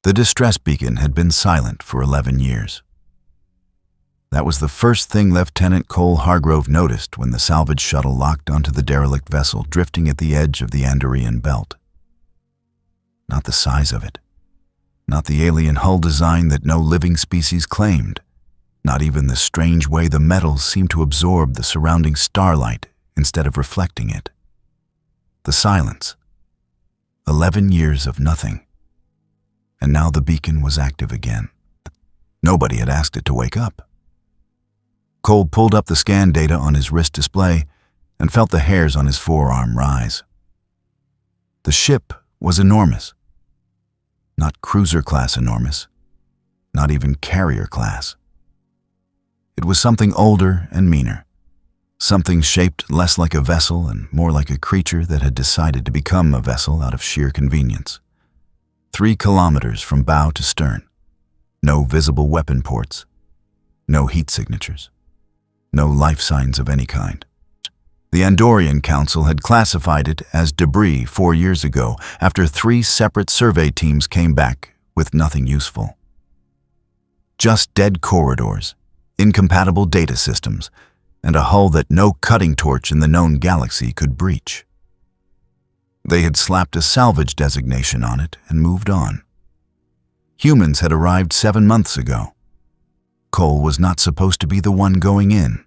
The distress beacon had been silent for 11 years. That was the first thing Lieutenant Cole Hargrove noticed when the salvage shuttle locked onto the derelict vessel drifting at the edge of the Andorian belt. Not the size of it. Not the alien hull design that no living species claimed. Not even the strange way the metals seemed to absorb the surrounding starlight instead of reflecting it. The silence. 11 years of nothing. And now the beacon was active again. Nobody had asked it to wake up. Cole pulled up the scan data on his wrist display and felt the hairs on his forearm rise. The ship was enormous. Not cruiser-class enormous. Not even carrier-class. It was something older and meaner. Something shaped less like a vessel and more like a creature that had decided to become a vessel out of sheer convenience. 3 kilometers from bow to stern. No visible weapon ports. No heat signatures. No life signs of any kind. The Andorian Council had classified it as debris 4 years ago after 3 separate survey teams came back with nothing useful. Just dead corridors, incompatible data systems, and a hull that no cutting torch in the known galaxy could breach. They had slapped a salvage designation on it and moved on. Humans had arrived 7 months ago. Cole was not supposed to be the one going in.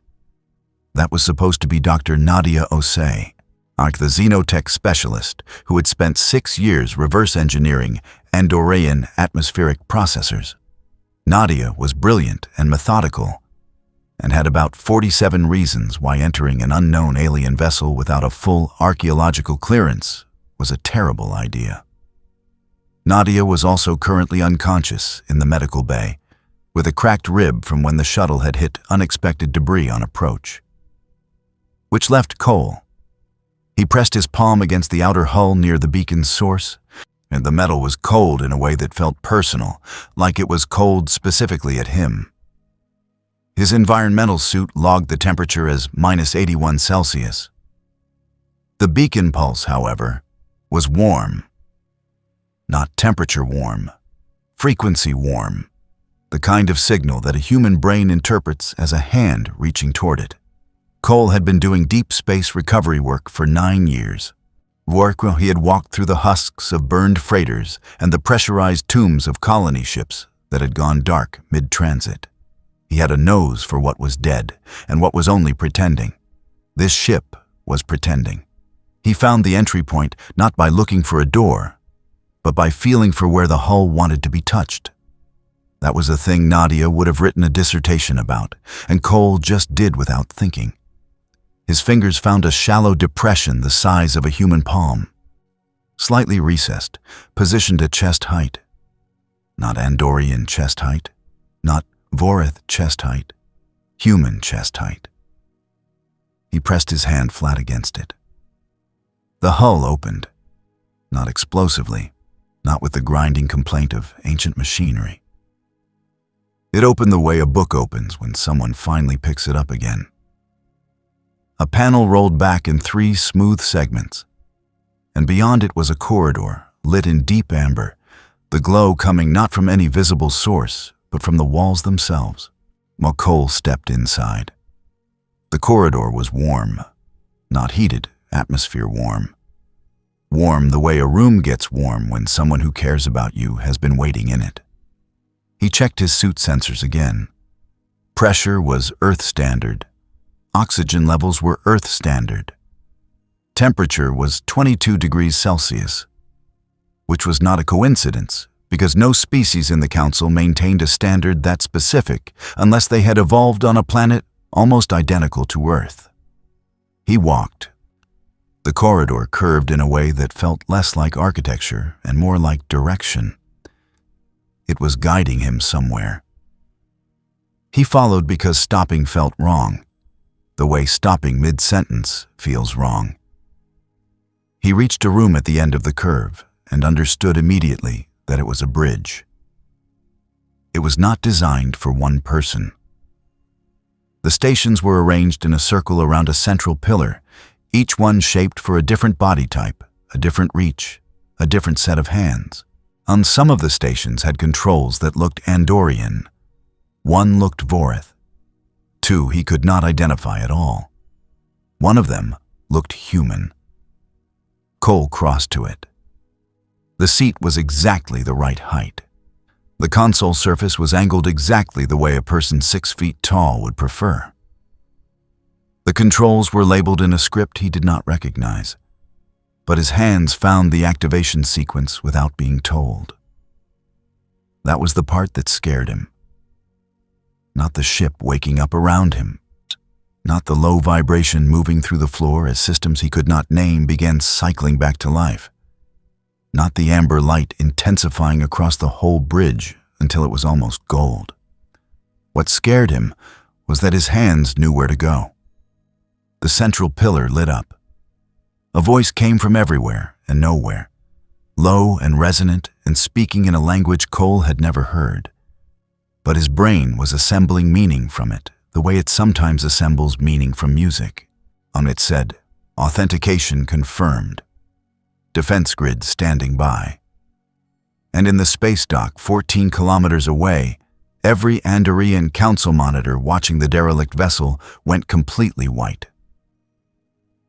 That was supposed to be Dr. Nadia Osei, the xenotech specialist who had spent 6 years reverse engineering Andorian atmospheric processors. Nadia was brilliant and methodical and had about 47 reasons why entering an unknown alien vessel without a full archaeological clearance was a terrible idea. Nadia was also currently unconscious in the medical bay, with a cracked rib from when the shuttle had hit unexpected debris on approach. Which left Cole. He pressed his palm against the outer hull near the beacon's source, and the metal was cold in a way that felt personal, like it was cold specifically at him. His environmental suit logged the temperature as -81 Celsius. The beacon pulse, however, was warm. Not temperature warm, frequency warm, the kind of signal that a human brain interprets as a hand reaching toward it. Cole had been doing deep space recovery work for 9 years. Work where he had walked through the husks of burned freighters and the pressurized tombs of colony ships that had gone dark mid-transit. He had a nose for what was dead and what was only pretending. This ship was pretending. He found the entry point not by looking for a door, but by feeling for where the hull wanted to be touched. That was a thing Nadia would have written a dissertation about, and Cole just did without thinking. His fingers found a shallow depression the size of a human palm, slightly recessed, positioned at chest height. Not Andorian chest height, not Vorith chest height, human chest height. He pressed his hand flat against it. The hull opened, not explosively, not with the grinding complaint of ancient machinery. It opened the way a book opens when someone finally picks it up again. A panel rolled back in 3 smooth segments, and beyond it was a corridor lit in deep amber, the glow coming not from any visible source, but from the walls themselves. While Cole stepped inside. The corridor was warm, not heated, atmosphere warm. Warm the way a room gets warm when someone who cares about you has been waiting in it. He checked his suit sensors again. Pressure was Earth standard. Oxygen levels were Earth standard. Temperature was 22 degrees Celsius, which was not a coincidence because no species in the Council maintained a standard that specific unless they had evolved on a planet almost identical to Earth. He walked. The corridor curved in a way that felt less like architecture and more like direction. It was guiding him somewhere. He followed because stopping felt wrong, the way stopping mid-sentence feels wrong. He reached a room at the end of the curve and understood immediately that it was a bridge. It was not designed for one person. The stations were arranged in a circle around a central pillar, each one shaped for a different body type, a different reach, a different set of hands. On some of the stations had controls that looked Andorian. One looked Vorith. Two he could not identify at all. One of them looked human. Cole crossed to it. The seat was exactly the right height. The console surface was angled exactly the way a person 6 feet tall would prefer. The controls were labeled in a script he did not recognize, but his hands found the activation sequence without being told. That was the part that scared him. Not the ship waking up around him, not the low vibration moving through the floor as systems he could not name began cycling back to life. Not the amber light intensifying across the whole bridge until it was almost gold. What scared him was that his hands knew where to go. The central pillar lit up. A voice came from everywhere and nowhere, low and resonant and speaking in a language Cole had never heard. But his brain was assembling meaning from it, the way it sometimes assembles meaning from music. On it said, "Authentication confirmed. Defense grid standing by." And in the space dock 14 kilometers away, every Andorian council monitor watching the derelict vessel went completely white.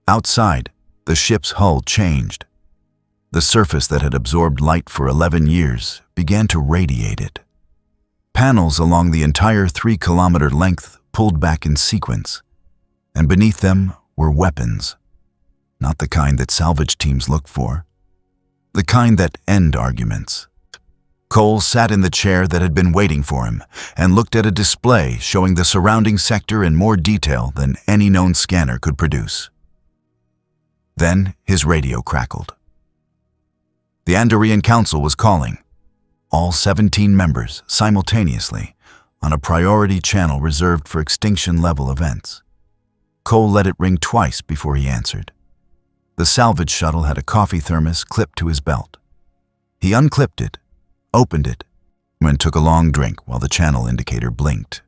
Outside, the ship's hull changed. The surface that had absorbed light for 11 years began to radiate it. Panels along the entire 3-kilometer length pulled back in sequence, and beneath them were weapons. Not the kind that salvage teams look for. The kind that end arguments. Cole sat in the chair that had been waiting for him and looked at a display showing the surrounding sector in more detail than any known scanner could produce. Then his radio crackled. The Andorian Council was calling, all 17 members simultaneously, on a priority channel reserved for extinction-level events. Cole let it ring twice before he answered. The salvage shuttle had a coffee thermos clipped to his belt. He unclipped it, opened it, and took a long drink while the channel indicator blinked.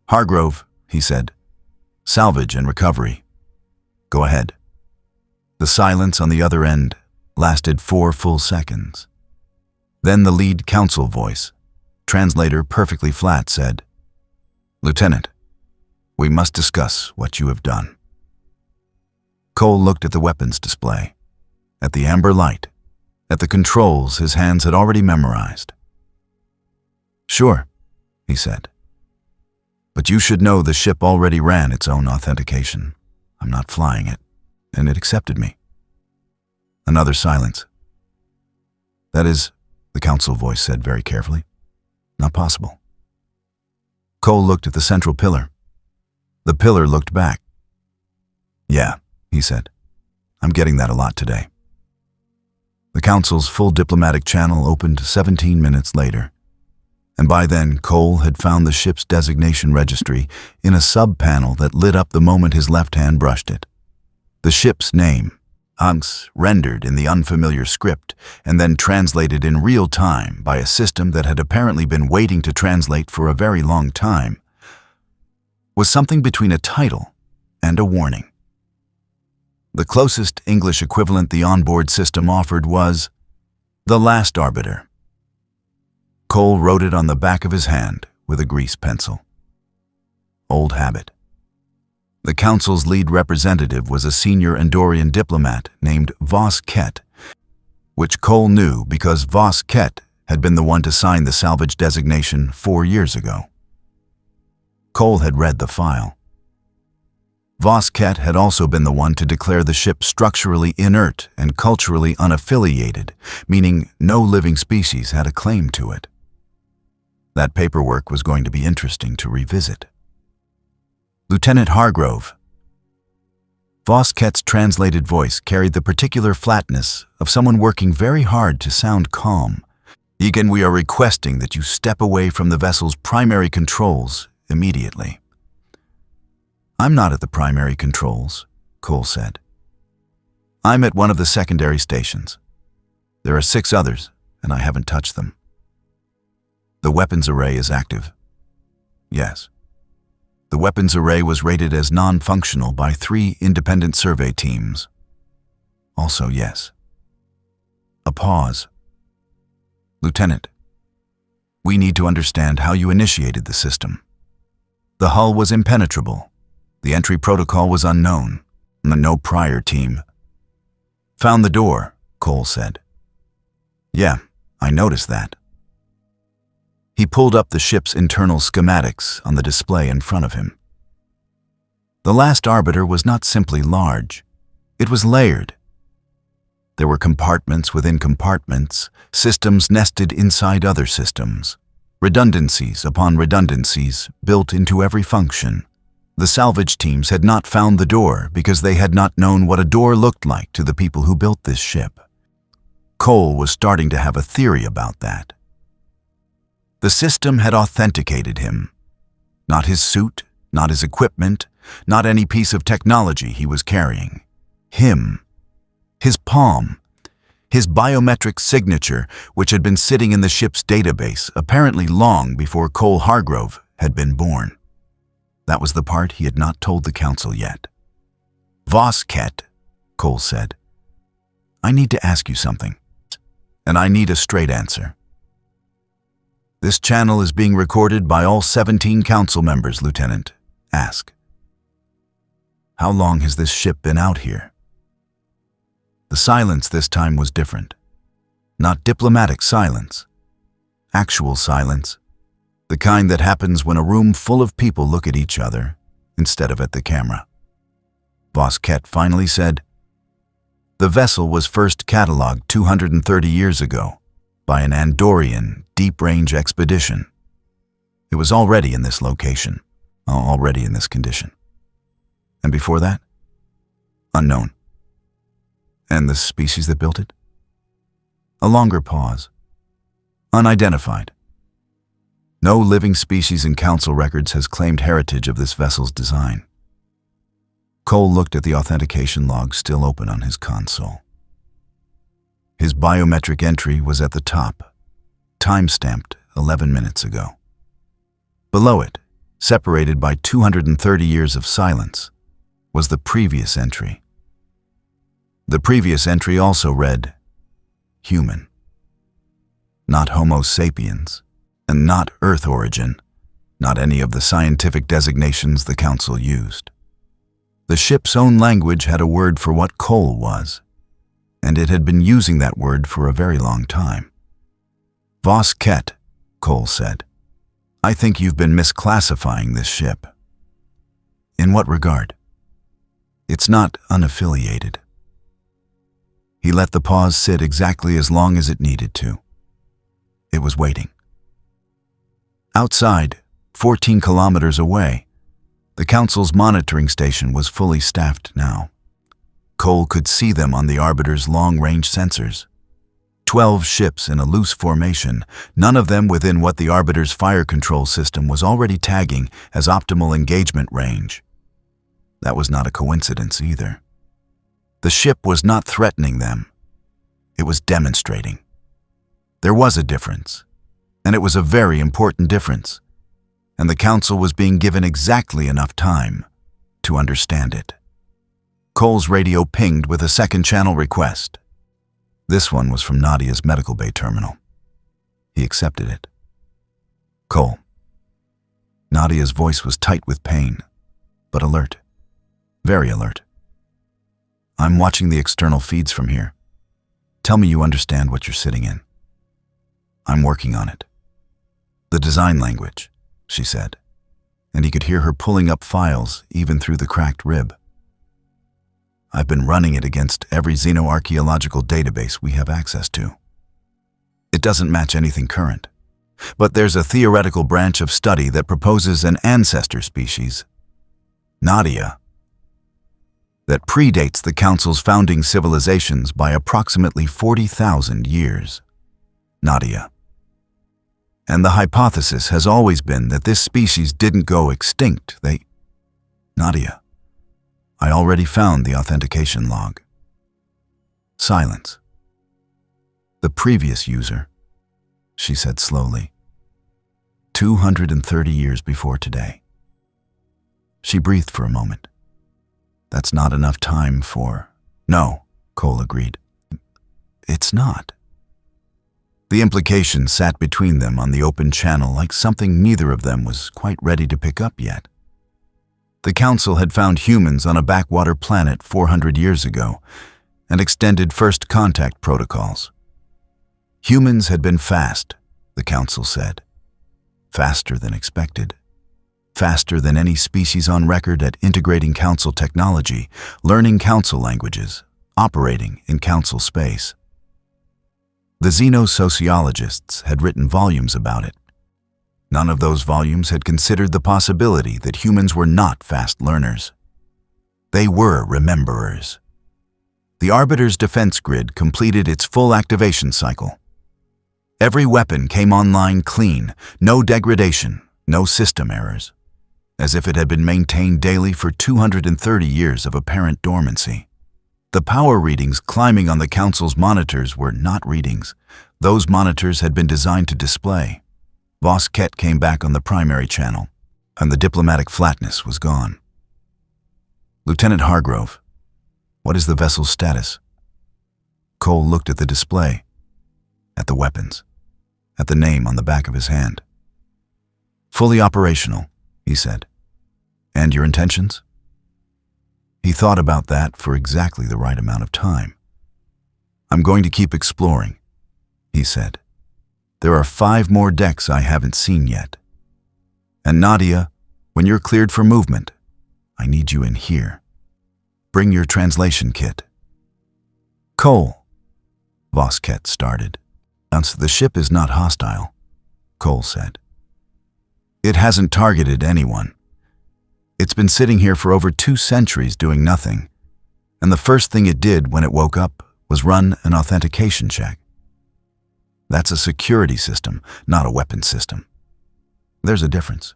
"Hargrove," he said. "Salvage and recovery. Go ahead." The silence on the other end lasted 4 full seconds. Then the lead council voice, translator perfectly flat, said, "Lieutenant, we must discuss what you have done." Cole looked at the weapons display, at the amber light, at the controls his hands had already memorized. "Sure," he said. "But you should know the ship already ran its own authentication. I'm not flying it, and it accepted me." Another silence. "That is," the council voice said very carefully, "not possible." Cole looked at the central pillar. The pillar looked back. "Yeah," he said. "I'm getting that a lot today." The council's full diplomatic channel opened 17 minutes later, and by then Cole had found the ship's designation registry in a sub-panel that lit up the moment his left hand brushed it. The ship's name, Unks, rendered in the unfamiliar script and then translated in real time by a system that had apparently been waiting to translate for a very long time, was something between a title and a warning. The closest English equivalent the onboard system offered was "The Last Arbiter." Cole wrote it on the back of his hand with a grease pencil. Old habit. The council's lead representative was a senior Andorian diplomat named Vos Kett, which Cole knew because Vos Kett had been the one to sign the salvage designation 4 years ago. Cole had read the file. Vos Kett had also been the one to declare the ship structurally inert and culturally unaffiliated, meaning no living species had a claim to it. That paperwork was going to be interesting to revisit. "Lieutenant Hargrove." Vos Kett's translated voice carried the particular flatness of someone working very hard to sound calm. "Egan, we are requesting that you step away from the vessel's primary controls immediately." "I'm not at the primary controls," Cole said. "I'm at one of the secondary stations. There are 6 others, and I haven't touched them." "The weapons array is active." "Yes." The weapons array was rated as non-functional by 3 independent survey teams. "Also yes." A pause. Lieutenant, we need to understand how you initiated the system. The hull was impenetrable. The entry protocol was unknown. No prior team found the door, Cole said. Yeah, I noticed that. He pulled up the ship's internal schematics on the display in front of him. The last arbiter was not simply large. It was layered. There were compartments within compartments, systems nested inside other systems, redundancies upon redundancies built into every function. The salvage teams had not found the door because they had not known what a door looked like to the people who built this ship. Cole was starting to have a theory about that. The system had authenticated him. Not his suit, not his equipment, not any piece of technology he was carrying. Him. His palm. His biometric signature, which had been sitting in the ship's database apparently long before Cole Hargrove had been born. That was the part he had not told the council yet. Vosket, Cole said. I need to ask you something, and I need a straight answer. This channel is being recorded by all 17 council members, Lieutenant. Ask. How long has this ship been out here? The silence this time was different. Not diplomatic silence. Actual silence. The kind that happens when a room full of people look at each other instead of at the camera. Vosket finally said, the vessel was first catalogued 230 years ago by an Andorian deep-range expedition. It was already in this location, already in this condition. And before that? Unknown. And the species that built it? A longer pause. Unidentified. No living species in council records has claimed heritage of this vessel's design. Cole looked at the authentication log still open on his console. His biometric entry was at the top, time-stamped 11 minutes ago. Below it, separated by 230 years of silence, was the previous entry. The previous entry also read, human. Not Homo sapiens. And not Earth origin, not any of the scientific designations the council used. The ship's own language had a word for what Cole was, and it had been using that word for a very long time. Vosket, Cole said, I think you've been misclassifying this ship. In what regard? It's not unaffiliated. He let the pause sit exactly as long as it needed to. It was waiting. Outside, 14 kilometers away, the council's monitoring station was fully staffed now. Cole could see them on the Arbiter's long-range sensors. 12 ships in a loose formation, none of them within what the Arbiter's fire control system was already tagging as optimal engagement range. That was not a coincidence either. The ship was not threatening them. It was demonstrating. There was a difference. And it was a very important difference, and the council was being given exactly enough time to understand it. Cole's radio pinged with a second channel request. This one was from Nadia's medical bay terminal. He accepted it. Cole. Nadia's voice was tight with pain, but alert. Very alert. I'm watching the external feeds from here. Tell me you understand what you're sitting in. I'm working on it. The design language, she said, and he could hear her pulling up files even through the cracked rib. I've been running it against every xenoarchaeological database we have access to. It doesn't match anything current, but there's a theoretical branch of study that proposes an ancestor species, Nadia, that predates the Council's founding civilizations by approximately 40,000 years. Nadia. And the hypothesis has always been that this species didn't go extinct. Nadia. I already found the authentication log. Silence. The previous user, she said slowly. 230 years before today. She breathed for a moment. That's not enough time for... No, Cole agreed. It's not. The implication sat between them on the open channel like something neither of them was quite ready to pick up yet. The Council had found humans on a backwater planet 400 years ago and extended first contact protocols. Humans had been fast, the Council said. Faster than expected. Faster than any species on record at integrating Council technology, learning Council languages, operating in Council space. The xenosociologists had written volumes about it. None of those volumes had considered the possibility that humans were not fast learners. They were rememberers. The Arbiter's defense grid completed its full activation cycle. Every weapon came online clean, no degradation, no system errors, as if it had been maintained daily for 230 years of apparent dormancy. The power readings climbing on the Council's monitors were not readings. Those monitors had been designed to display. Voskett came back on the primary channel, and the diplomatic flatness was gone. Lieutenant Hargrove, what is the vessel's status? Cole looked at the display, at the weapons, at the name on the back of his hand. Fully operational, he said. And your intentions? He thought about that for exactly the right amount of time. I'm going to keep exploring, he said. There are 5 more decks I haven't seen yet. And Nadia, when you're cleared for movement, I need you in here. Bring your translation kit. Cole, Voskett started. The ship is not hostile, Cole said. It hasn't targeted anyone. It's been sitting here for over 2 centuries doing nothing, and the first thing it did when it woke up was run an authentication check. That's a security system, not a weapons system. There's a difference.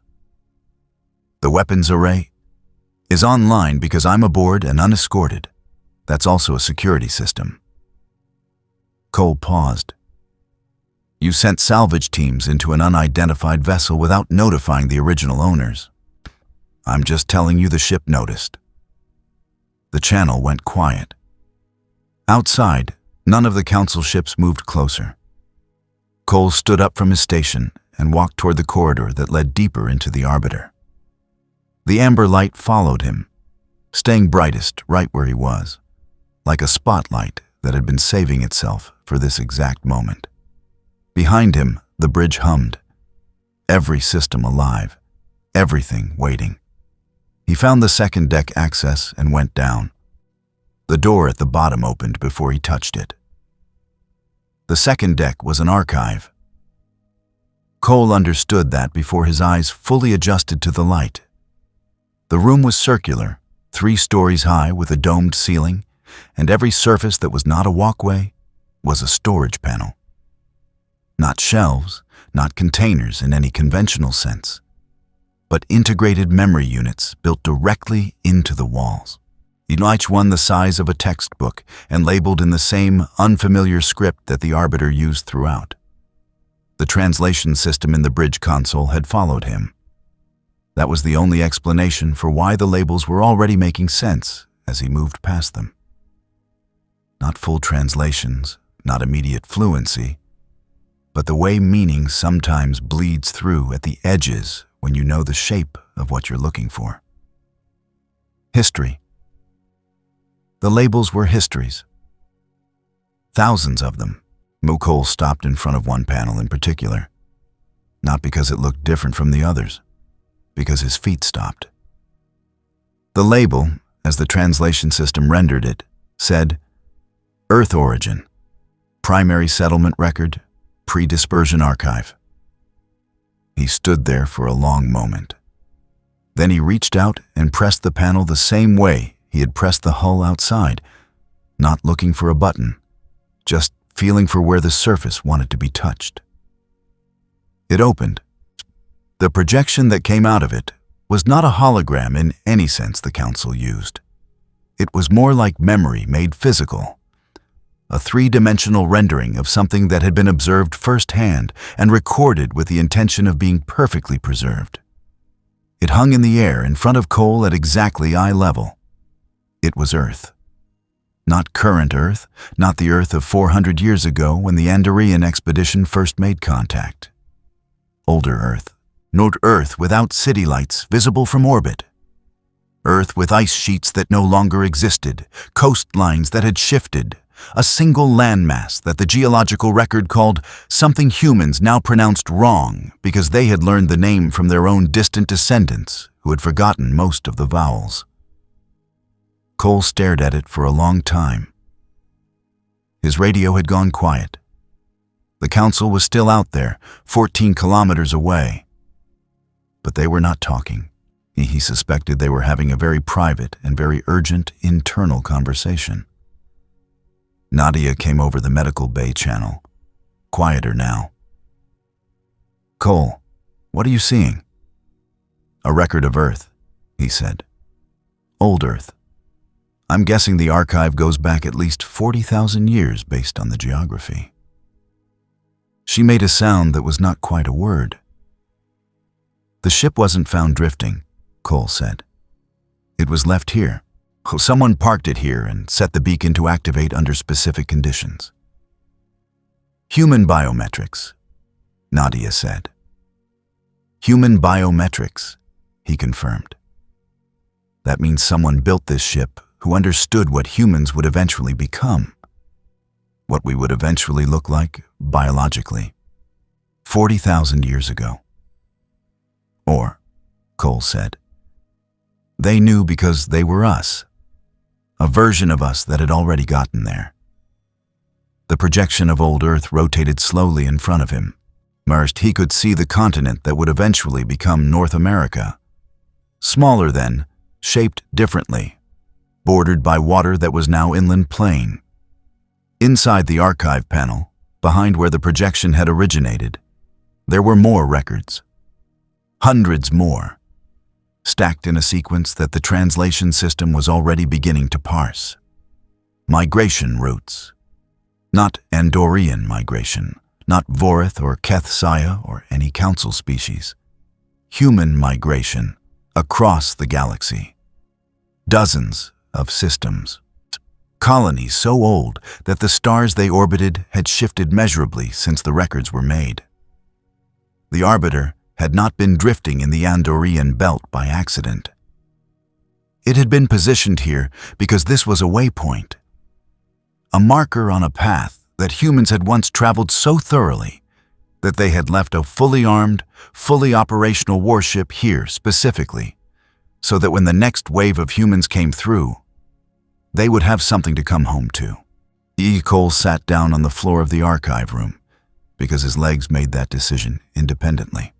The weapons array is online because I'm aboard and unescorted. That's also a security system. Cole paused. You sent salvage teams into an unidentified vessel without notifying the original owners. I'm just telling you the ship noticed. The channel went quiet. Outside, none of the Council ships moved closer. Cole stood up from his station and walked toward the corridor that led deeper into the Arbiter. The amber light followed him, staying brightest right where he was, like a spotlight that had been saving itself for this exact moment. Behind him, the bridge hummed. Every system alive, everything waiting. He found the second deck access and went down. The door at the bottom opened before he touched it. The second deck was an archive. Cole understood that before his eyes fully adjusted to the light. The room was circular, 3 stories high with a domed ceiling, and every surface that was not a walkway was a storage panel. Not shelves, not containers in any conventional sense, but integrated memory units built directly into the walls. Each one the size of a textbook and labeled in the same unfamiliar script that the Arbiter used throughout. The translation system in the bridge console had followed him. That was the only explanation for why the labels were already making sense as he moved past them. Not full translations, not immediate fluency, but the way meaning sometimes bleeds through at the edges when you know the shape of what you're looking for. History. The labels were histories. Thousands of them. Cole stopped in front of one panel in particular. Not because it looked different from the others, because his feet stopped. The label, as the translation system rendered it, said, Earth Origin, Primary Settlement Record, Pre-Dispersion Archive. He stood there for a long moment. Then he reached out and pressed the panel the same way he had pressed the hull outside, not looking for a button, just feeling for where the surface wanted to be touched. It opened. The projection that came out of it was not a hologram in any sense the Council used. It was more like memory made physical, a 3-dimensional rendering of something that had been observed firsthand and recorded with the intention of being perfectly preserved. It hung in the air in front of Cole at exactly eye level. It was Earth. Not current Earth, not the Earth of 400 years ago when the Andorian expedition first made contact. Older Earth. Not Earth without city lights visible from orbit. Earth with ice sheets that no longer existed, coastlines that had shifted, a single landmass that the geological record called something humans now pronounced wrong because they had learned the name from their own distant descendants who had forgotten most of the vowels. Cole stared at it for a long time. His radio had gone quiet. The council was still out there, 14 kilometers away. But they were not talking. He suspected they were having a very private and very urgent internal conversation. Nadia came over the medical bay channel, quieter now. "Cole, what are you seeing?" "A record of Earth," he said. "Old Earth. I'm guessing the archive goes back at least 40,000 years based on the geography." She made a sound that was not quite a word. "The ship wasn't found drifting," Cole said. "It was left here. Someone parked it here and set the beacon to activate under specific conditions." "Human biometrics," Nadia said. "Human biometrics," he confirmed. "That means someone built this ship who understood what humans would eventually become, what we would eventually look like biologically, 40,000 years ago. Or, Cole said, they knew because they were us, a version of us that had already gotten there." The projection of old Earth rotated slowly in front of him. First, he could see the continent that would eventually become North America. Smaller then, shaped differently, bordered by water that was now inland plain. Inside the archive panel, behind where the projection had originated, there were more records. Hundreds more, stacked in a sequence that the translation system was already beginning to parse. Migration routes. Not Andorian migration, not Vorith or Kethsaya or any council species. Human migration across the galaxy. Dozens of systems. Colonies so old that the stars they orbited had shifted measurably since the records were made. The Arbiter had not been drifting in the Andorian belt by accident. It had been positioned here because this was a waypoint, a marker on a path that humans had once traveled so thoroughly that they had left a fully armed, fully operational warship here specifically, so that when the next wave of humans came through, they would have something to come home to. Cole sat down on the floor of the archive room because his legs made that decision independently.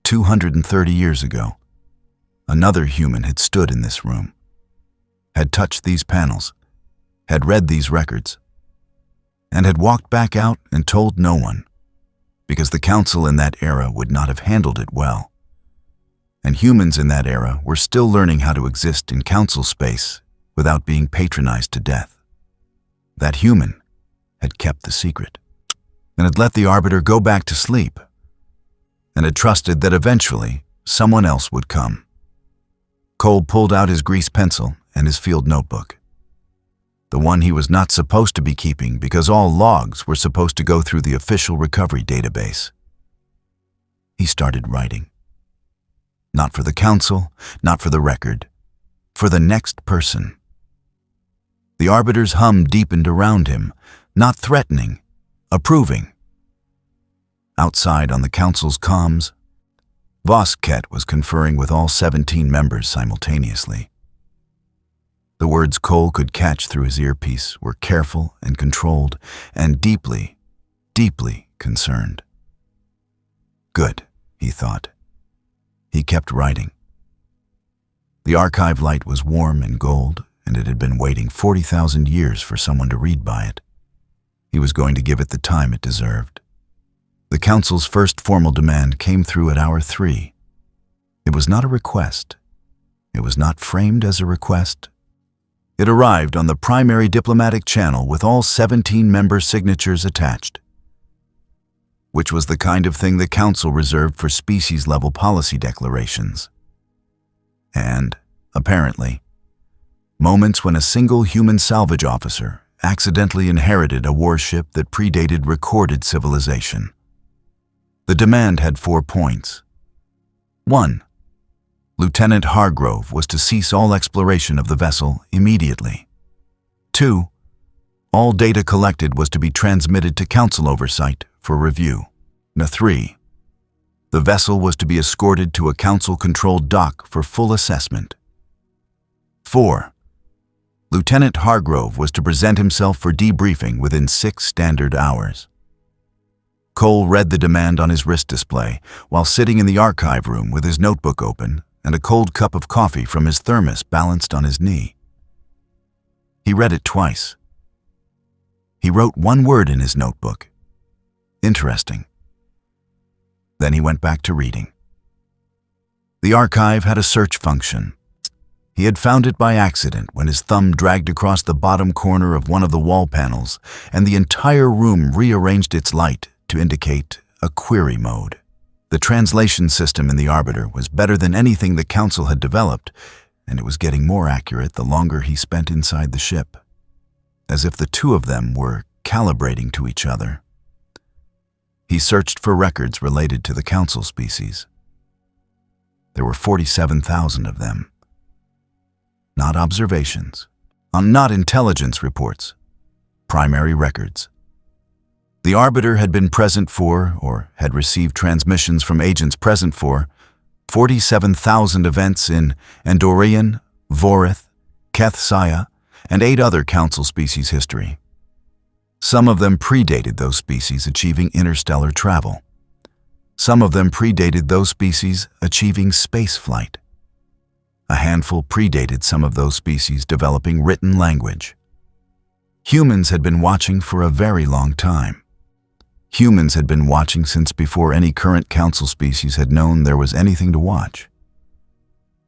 230 years ago, another human had stood in this room, had touched these panels, had read these records, and had walked back out and told no one, because the council in that era would not have handled it well. And humans in that era were still learning how to exist in council space without being patronized to death. That human had kept the secret, and had let the Arbiter go back to sleep, and had trusted that eventually someone else would come. Cole pulled out his grease pencil and his field notebook, the one he was not supposed to be keeping because all logs were supposed to go through the official recovery database. He started writing. Not for the council, not for the record, for the next person. The Arbiter's hum deepened around him, not threatening, approving. Outside on the council's comms, Vosket was conferring with all 17 members simultaneously. The words Cole could catch through his earpiece were careful and controlled and deeply, deeply concerned. Good, he thought. He kept writing. The archive light was warm and gold, and it had been waiting 40,000 years for someone to read by it. He was going to give it the time it deserved. The council's first formal demand came through at hour 3. It was not a request. It was not framed as a request. It arrived on the primary diplomatic channel with all 17 member signatures attached, which was the kind of thing the council reserved for species-level policy declarations. And, apparently, Moments when a single human salvage officer accidentally inherited a warship that predated recorded civilization. The demand had 4 points. 1. Lieutenant Hargrove was to cease all exploration of the vessel immediately. 2. All data collected was to be transmitted to Council oversight for review. 3. The vessel was to be escorted to a Council-controlled dock for full assessment. 4. Lieutenant Hargrove was to present himself for debriefing within 6 standard hours. Cole read the demand on his wrist display while sitting in the archive room with his notebook open and a cold cup of coffee from his thermos balanced on his knee. He read it twice. He wrote 1 word in his notebook. Interesting. Then he went back to reading. The archive had a search function. He had found it by accident when his thumb dragged across the bottom corner of one of the wall panels, and the entire room rearranged its light to indicate a query mode. The translation system in the Arbiter was better than anything the Council had developed, and it was getting more accurate the longer he spent inside the ship, as if the two of them were calibrating to each other. He searched for records related to the Council species. There were 47,000 of them. Not observations, not intelligence reports, primary records. The Arbiter had been present for, or had received transmissions from agents present for, 47,000 events in Andorian, Vorith, Keth-Saya, and 8 other Council species history. Some of them predated those species achieving interstellar travel. Some of them predated those species achieving space flight. A handful predated some of those species developing written language. Humans had been watching for a very long time. Humans had been watching since before any current Council species had known there was anything to watch.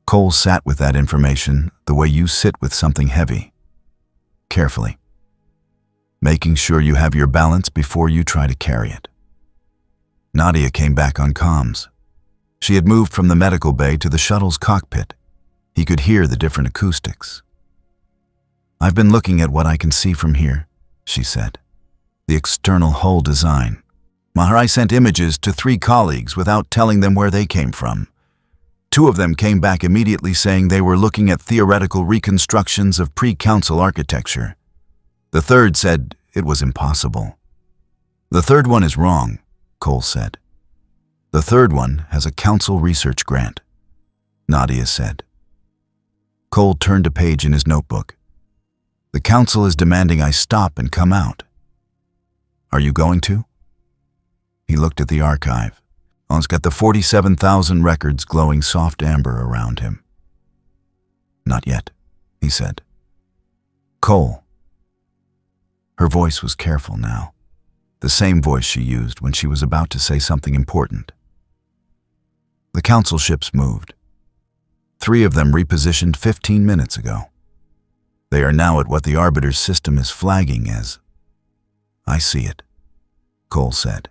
Cole sat with that information the way you sit with something heavy. Carefully. Making sure you have your balance before you try to carry it. Nadia came back on comms. She had moved from the medical bay to the shuttle's cockpit. He could hear the different acoustics. "I've been looking at what I can see from here," she said. "The external hull design. Maharai sent images to 3 colleagues without telling them where they came from. 2 of them came back immediately saying they were looking at theoretical reconstructions of pre-Council architecture. The 3rd said it was impossible." "The 3rd one is wrong," Cole said. "The 3rd one has a Council research grant," Nadia said. Cole turned a page in his notebook. "The Council is demanding I stop and come out. Are you going to?" He looked at the archive. It's got the 47,000 records glowing soft amber around him. "Not yet," he said. "Cole." Her voice was careful now, the same voice she used when she was about to say something important. The Council ships moved. 3 of them repositioned 15 minutes ago. They are now at what the Arbiter's system is flagging as. "I see it," Cole said.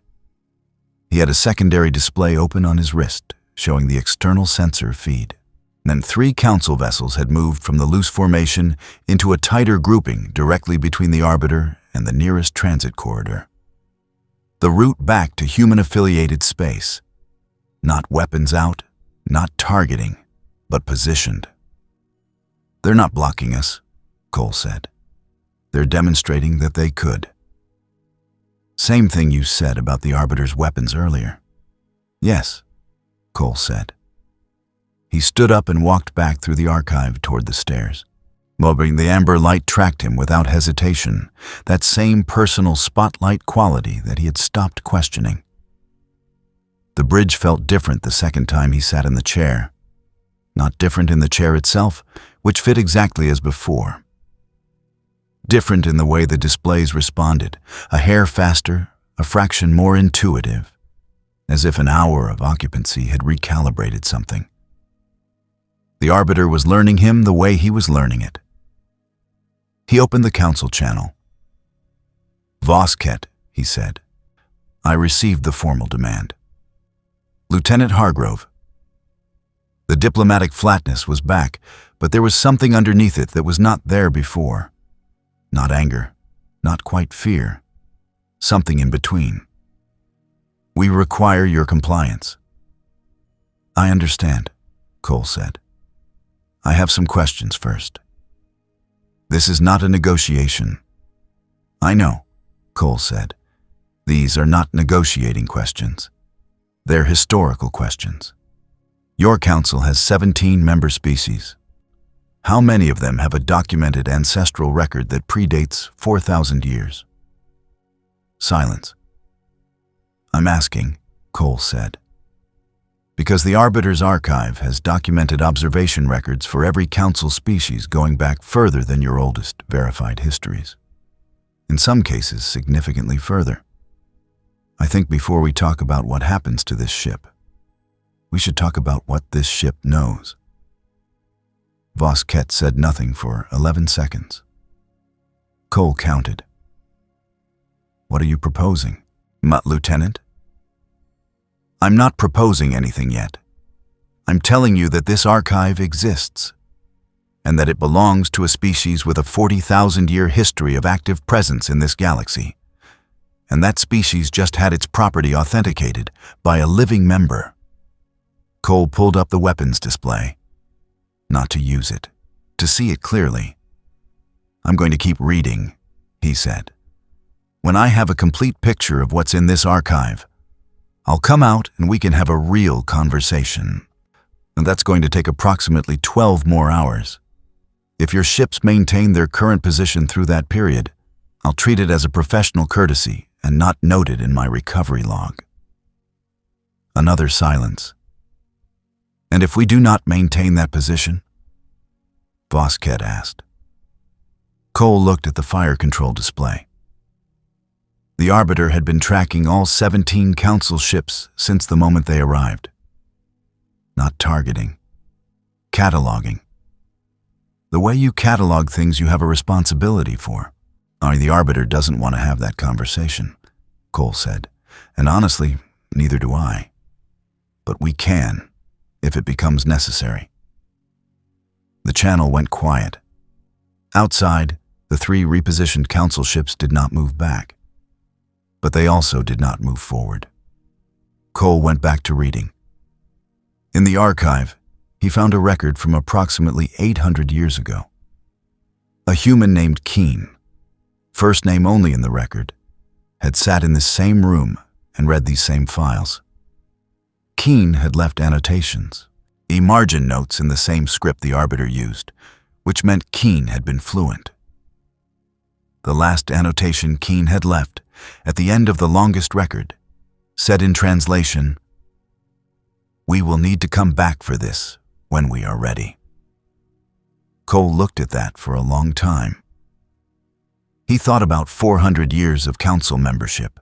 He had a secondary display open on his wrist, showing the external sensor feed. Then 3 Council vessels had moved from the loose formation into a tighter grouping directly between the Arbiter and the nearest transit corridor. The route back to human-affiliated space. Not weapons out, not targeting, but positioned. "They're not blocking us," Cole said. "They're demonstrating that they could." "Same thing you said about the Arbiter's weapons earlier." "Yes," Cole said. He stood up and walked back through the archive toward the stairs. Mobbing the amber light tracked him without hesitation, that same personal spotlight quality that he had stopped questioning. The bridge felt different the second time he sat in the chair. Not different in the chair itself, which fit exactly as before. Different in the way the displays responded, a hair faster, a fraction more intuitive, as if an hour of occupancy had recalibrated something. The Arbiter was learning him the way he was learning it. He opened the Council channel. "Vosket," he said. "I received the formal demand. Lieutenant Hargrove." The diplomatic flatness was back, but there was something underneath it that was not there before. Not anger, not quite fear. Something in between. We require your compliance. I understand, Cole said. I have some questions first. This is not a negotiation. I know, Cole said. These are not negotiating questions. They're historical questions. Your council has 17 member species. How many of them have a documented ancestral record that predates 4,000 years? Silence. I'm asking, Cole said. Because the Arbiter's archive has documented observation records for every council species going back further than your oldest verified histories. In some cases, significantly further. I think before we talk about what happens to this ship, we should talk about what this ship knows. Vosket said nothing for 11 seconds. Cole counted. What are you proposing, Lieutenant? I'm not proposing anything yet. I'm telling you that this archive exists, and that it belongs to a species with a 40,000-year history of active presence in this galaxy. And that species just had its property authenticated by a living member. Cole pulled up the weapons display. Not to use it, to see it clearly. I'm going to keep reading, he said. When I have a complete picture of what's in this archive, I'll come out and we can have a real conversation. And that's going to take approximately 12 more hours. If your ships maintain their current position through that period, I'll treat it as a professional courtesy and not noted in my recovery log. Another silence. And if we do not maintain that position? Vosket asked. Cole looked at the fire control display. The Arbiter had been tracking all 17 Council ships since the moment they arrived. Not targeting. Cataloging. The way you catalog things you have a responsibility for. The Arbiter doesn't want to have that conversation, Cole said. And honestly, neither do I. But we can, if it becomes necessary. The channel went quiet. Outside, the 3 repositioned Council ships did not move back. But they also did not move forward. Cole went back to reading. In the archive, he found a record from approximately 800 years ago. A human named Keen, first name only in the record, had sat in this same room and read these same files. Keen had left annotations, margin notes in the same script the Arbiter used, which meant Keen had been fluent. The last annotation Keen had left, at the end of the longest record, said in translation, "We will need to come back for this when we are ready." Cole looked at that for a long time. He thought about 400 years of council membership,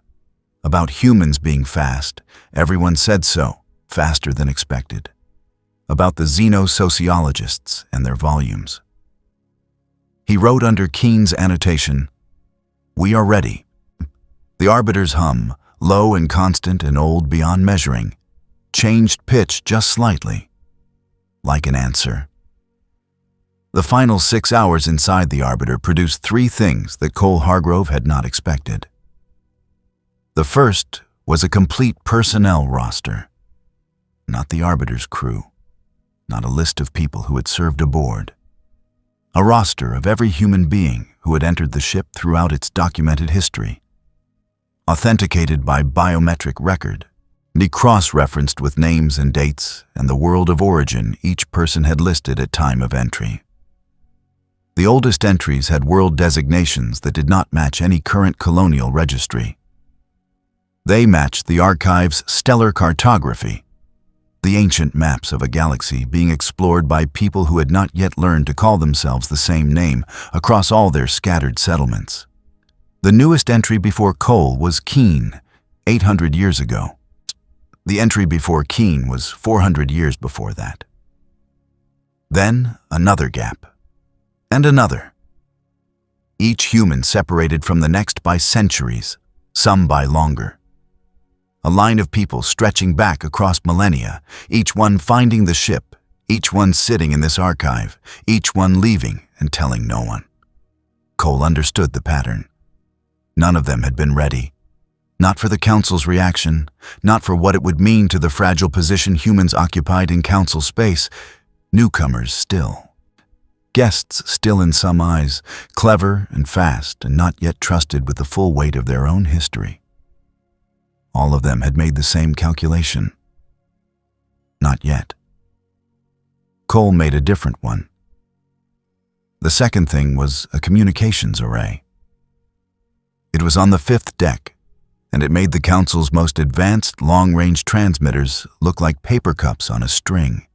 about humans being fast, everyone said so, faster than expected, about the xenosociologists and their volumes. He wrote under Keen's annotation, "We are ready." The Arbiter's hum, low and constant and old beyond measuring, changed pitch just slightly, like an answer. The final 6 hours inside the Arbiter produced 3 things that Cole Hargrove had not expected. The first was a complete personnel roster. Not the Arbiter's crew, not a list of people who had served aboard. A roster of every human being who had entered the ship throughout its documented history. Authenticated by biometric record, and cross-referenced with names and dates and the world of origin each person had listed at time of entry. The oldest entries had world designations that did not match any current colonial registry. They matched the archive's stellar cartography, the ancient maps of a galaxy being explored by people who had not yet learned to call themselves the same name across all their scattered settlements. The newest entry before Cole was Keen, 800 years ago. The entry before Keen was 400 years before that. Then another gap, and another. Each human separated from the next by centuries, some by longer. A line of people stretching back across millennia, each one finding the ship, each one sitting in this archive, each one leaving and telling no one. Cole understood the pattern. None of them had been ready. Not for the Council's reaction, not for what it would mean to the fragile position humans occupied in Council space. Newcomers still. Guests still in some eyes, clever and fast and not yet trusted with the full weight of their own history. All of them had made the same calculation. Not yet. Cole made a different one. The second thing was a communications array. It was on the 5th deck, and it made the Council's most advanced long-range transmitters look like paper cups on a string.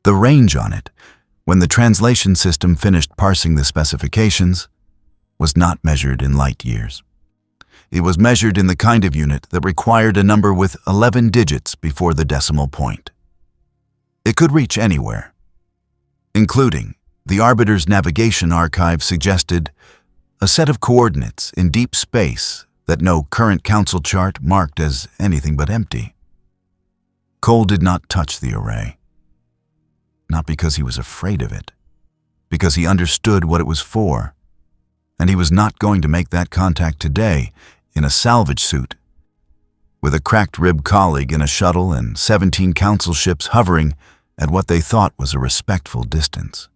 The range on it, when the translation system finished parsing the specifications, was not measured in light years. It was measured in the kind of unit that required a number with 11 digits before the decimal point. It could reach anywhere, including, the Arbiter's navigation archive suggested, a set of coordinates in deep space that no current Council chart marked as anything but empty. Cole did not touch the array. Not because he was afraid of it, because he understood what it was for, and he was not going to make that contact today in a salvage suit, with a cracked-rib colleague in a shuttle and 17 Council ships hovering at what they thought was a respectful distance.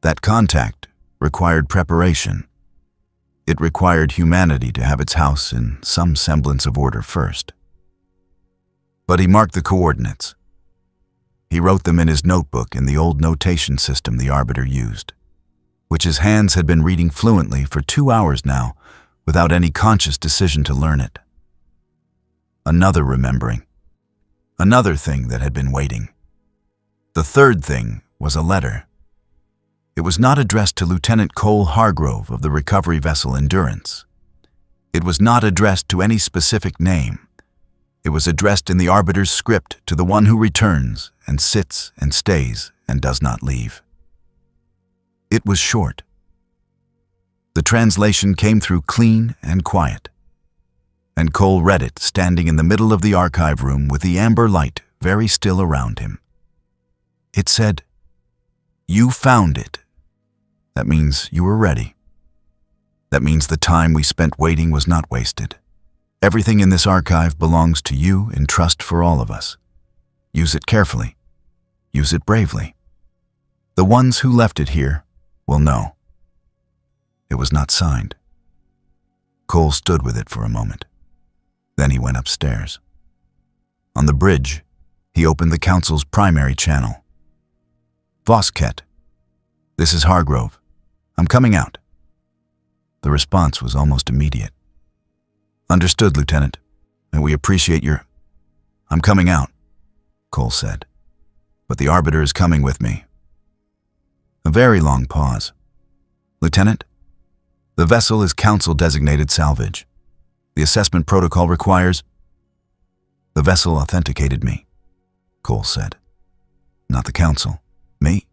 That contact required preparation. It required humanity to have its house in some semblance of order first. But he marked the coordinates. He wrote them in his notebook in the old notation system the Arbiter used, which his hands had been reading fluently for 2 hours now without any conscious decision to learn it. Another remembering. Another thing that had been waiting. The third thing was a letter. It was not addressed to Lieutenant Cole Hargrove of the recovery vessel Endurance. It was not addressed to any specific name. It was addressed in the Arbiter's script to the one who returns and sits and stays and does not leave. It was short. The translation came through clean and quiet, and Cole read it standing in the middle of the archive room with the amber light very still around him. It said, "You found it. That means you were ready. That means the time we spent waiting was not wasted. Everything in this archive belongs to you in trust for all of us. Use it carefully. Use it bravely. The ones who left it here will know." It was not signed. Cole stood with it for a moment. Then he went upstairs. On the bridge, he opened the Council's primary channel. "Vosket, this is Hargrove. I'm coming out." The response was almost immediate. "Understood, Lieutenant, and we appreciate your—" "I'm coming out," Cole said, "but the Arbiter is coming with me." A very long pause. "Lieutenant, the vessel is Council-designated salvage. The assessment protocol requires—" "The vessel authenticated me," Cole said. "Not the Council. Me?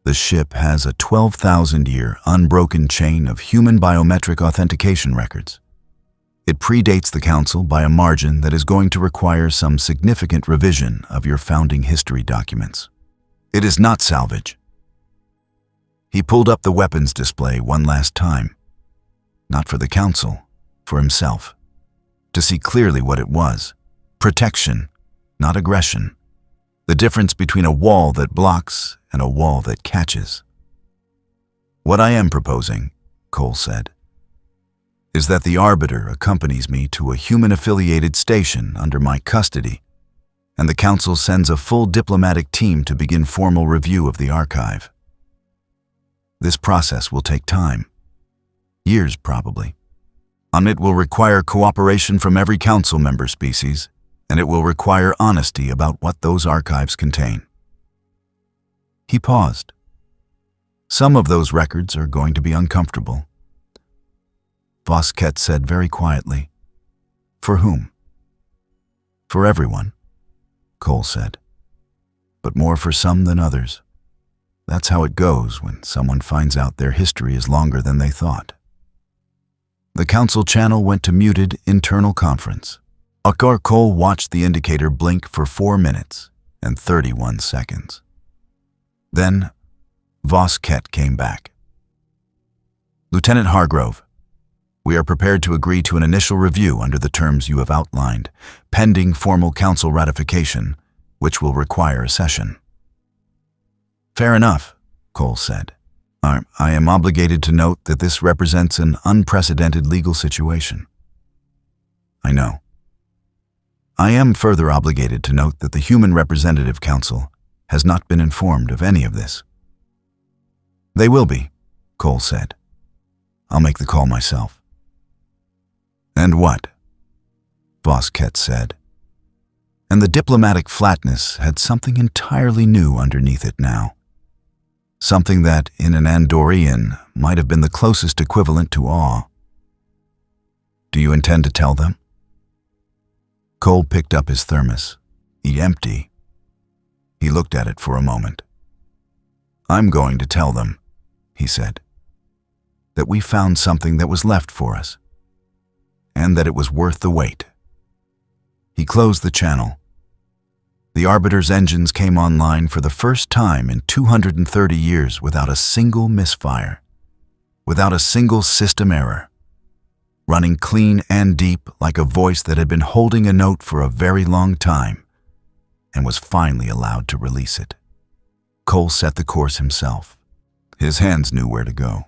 The ship has a 12,000-year unbroken chain of human biometric authentication records. It predates the Council by a margin that is going to require some significant revision of your founding history documents. It is not salvage." He pulled up the weapons display one last time. Not for the Council, for himself. To see clearly what it was. Protection, not aggression. The difference between a wall that blocks and a wall that catches. "What I am proposing," Cole said, "is that the Arbiter accompanies me to a human-affiliated station under my custody, and the Council sends a full diplomatic team to begin formal review of the archive. This process will take time. Years, probably. And it will require cooperation from every Council member species, and it will require honesty about what those archives contain." He paused. "Some of those records are going to be uncomfortable." Vosket said very quietly, "For whom?" "For everyone," Cole said. "But more for some than others. That's how it goes when someone finds out their history is longer than they thought." The Council channel went to muted internal conference. Cole watched the indicator blink for 4 minutes and 31 seconds. Then, Voskett came back. Lieutenant Hargrove, we are prepared to agree to an initial review under the terms you have outlined, pending formal council ratification, which will require a session. Fair enough, Cole said. I am obligated to note that this represents an unprecedented legal situation. I know. I am further obligated to note that the Human Representative Council has not been informed of any of this. They will be, Cole said. I'll make the call myself. And what? Voskett said. And the diplomatic flatness had something entirely new underneath it now. Something that, in an Andorian, might have been the closest equivalent to awe. Do you intend to tell them? Cole picked up his thermos. Empty. He looked at it for a moment. I'm going to tell them, he said, that we found something that was left for us, and that it was worth the wait. He closed the channel. The Arbiter's engines came online for the first time in 230 years without a single misfire, without a single system error, running clean and deep like a voice that had been holding a note for a very long time and was finally allowed to release it. Cole set the course himself. His hands knew where to go.